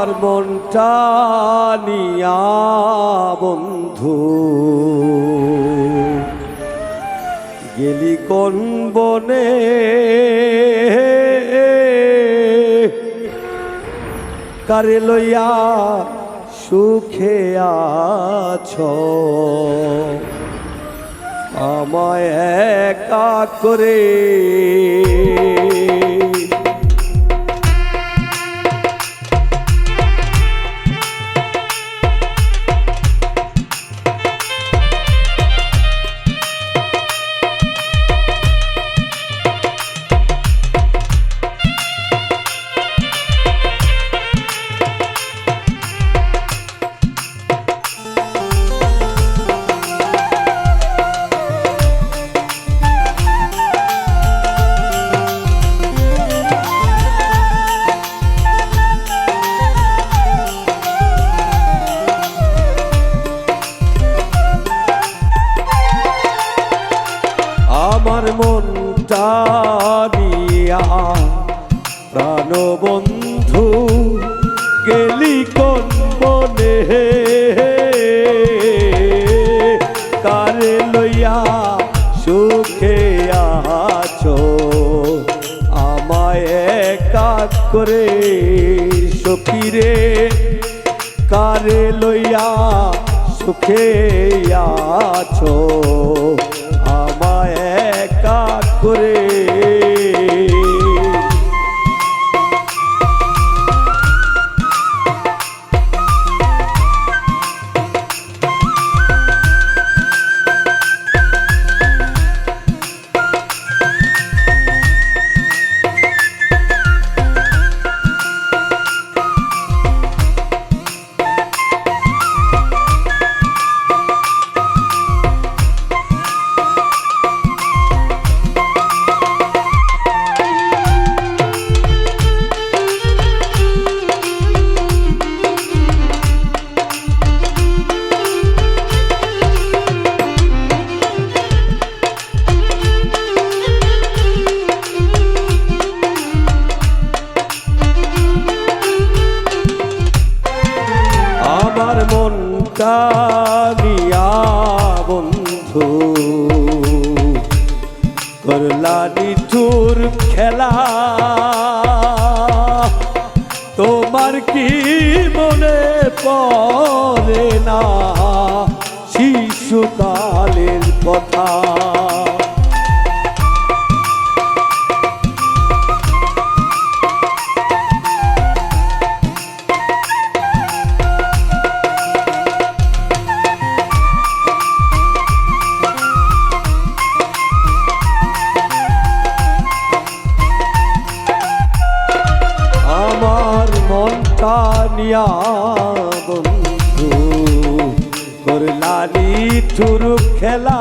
আমার মনটা নিয়া বন্ধু গেলি কোন বনে, কারে লইয়া সুখে আছো আমায় একা করে। আমার মনটা নিয়া প্রাণবন্ধু গেলি কোন বনে, কারে লইয়া সুখে আছো আমায় একা করে। সখীরে কারে লইয়া সুখে আছো আমায় একা করে। আমার মনটা নিয়া বন্ধু করলা নিঠুর খেলা, তোমার কি মনে পড়ে না শিশুকালের কথা। আমার মনটা নিয়া বন্ধু করলা নিঠুর খেলা,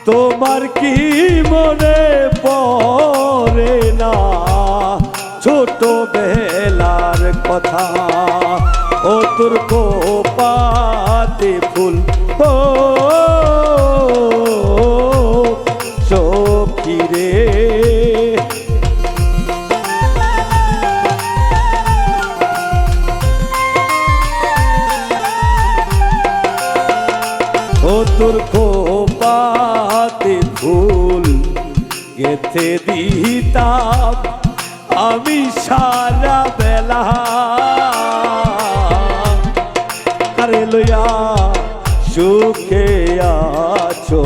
তোমার কি মনে পড়ে না ছোট বেলার কথা। ও তোর কোপাতে ফুল ও সখীরে, ও তোর কোপাতে ফুল গেথে দিতাম আমি সারা বেলা, কারে লইয়া সুখে আছো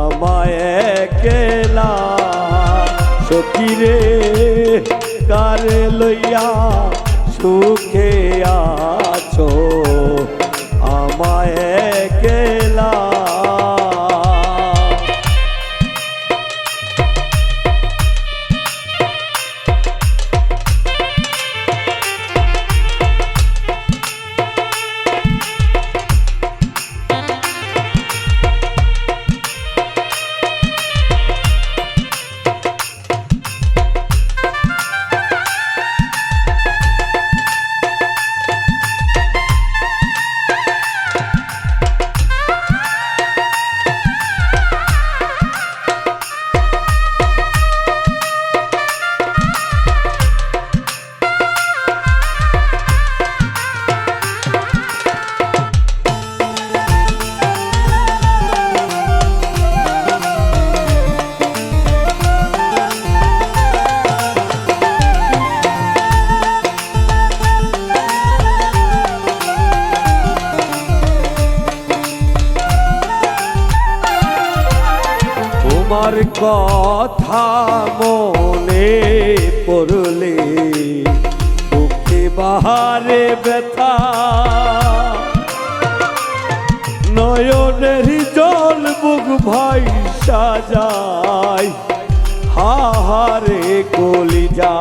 আমায় একলা। সখীরে কারে লইয়া সুখে আছো আমায় একলা। তোমার কথা মনে পড়লে বুকে বাহারে ব্যথা, নয়নের জল বুক ভাই সাজায়, হাহারে কলিজা।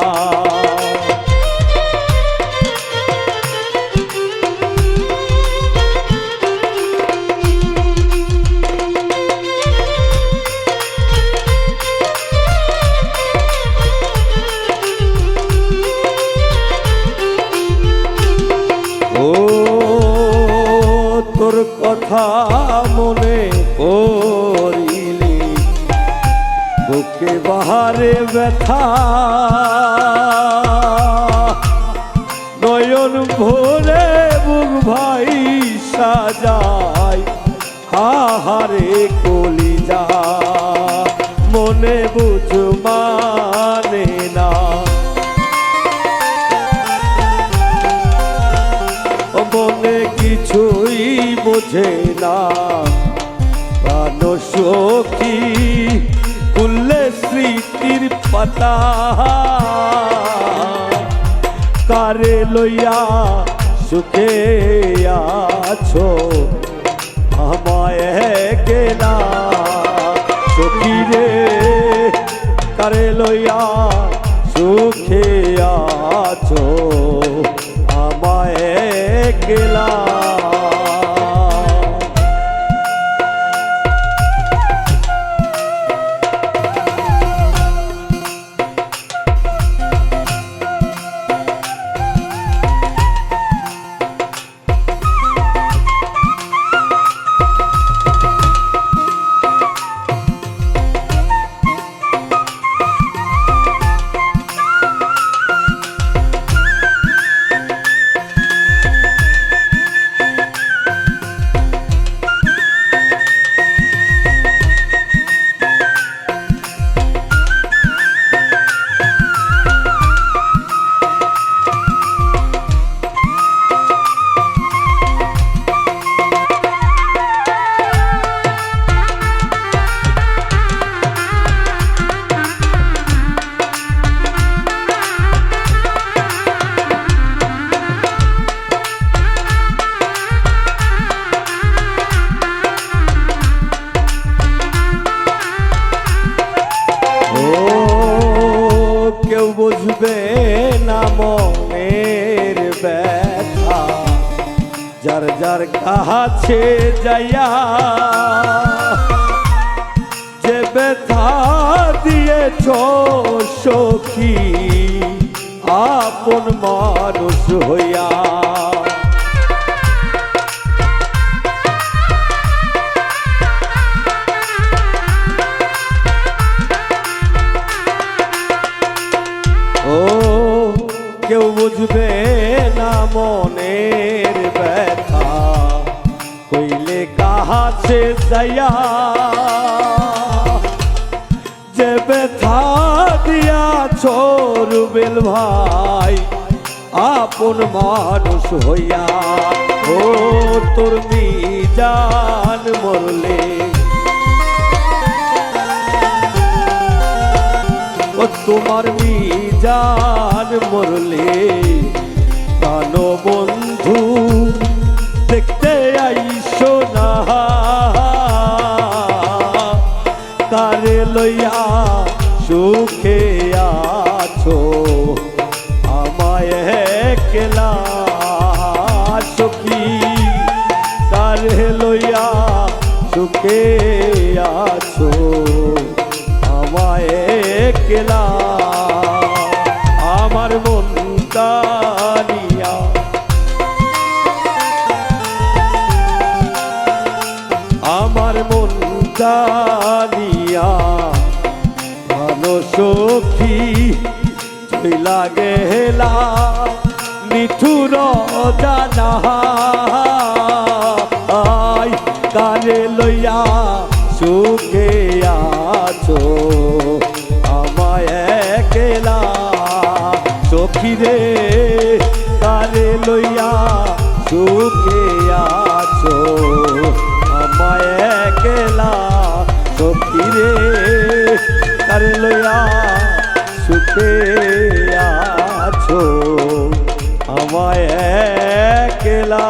তোর কথা মনে পড়িলে বুকে বাহারে ব্যথা, নয়ন ভরে বুক ভাই সাজায়, হাহারে কলিজা। মনে বুঝ মানে না, মনে কিছুই বোঝে না, প্রাণ সখী খুললে স্মৃতির পাতা। কারে লইয়া সুখে আছো আমায় গেলা সখী রে, কারে লইয়া সুখে আছো আমায় গেলা। বুঝবে না মনের ব্যথা, যার যার কাছে যাইয়া যে ব্যথা দিয়েছ সখী আপন মানুষ হইয়া। কেউ বুঝবে না মনের ব্যথা, কইলে কাছে যাইয়া যে ব্যথা দিয়াছ রুবেল ভাই আপন মানুষ হইয়া। ও তোর মিজান মরলে, ও তোমার মিজান মরলে, প্রাণ বন্ধু দেখতে আইসো না, কারে লইয়া সুখে আছো আমায় একলা সখী, কারে লইয়া সুখে আছো আমায় একলা। আমার মন কানিয়া আমার মন কানিয়া ভালো সখী চইলা গেলা নিঠুর জানা, কারে লইয়া সুখে আছো আমায় একলা সখী রে, কারে লইয়া সুখে আছো আমায় একলা সখী রে। কারে লইয়া সুখে আছো আমায় একলা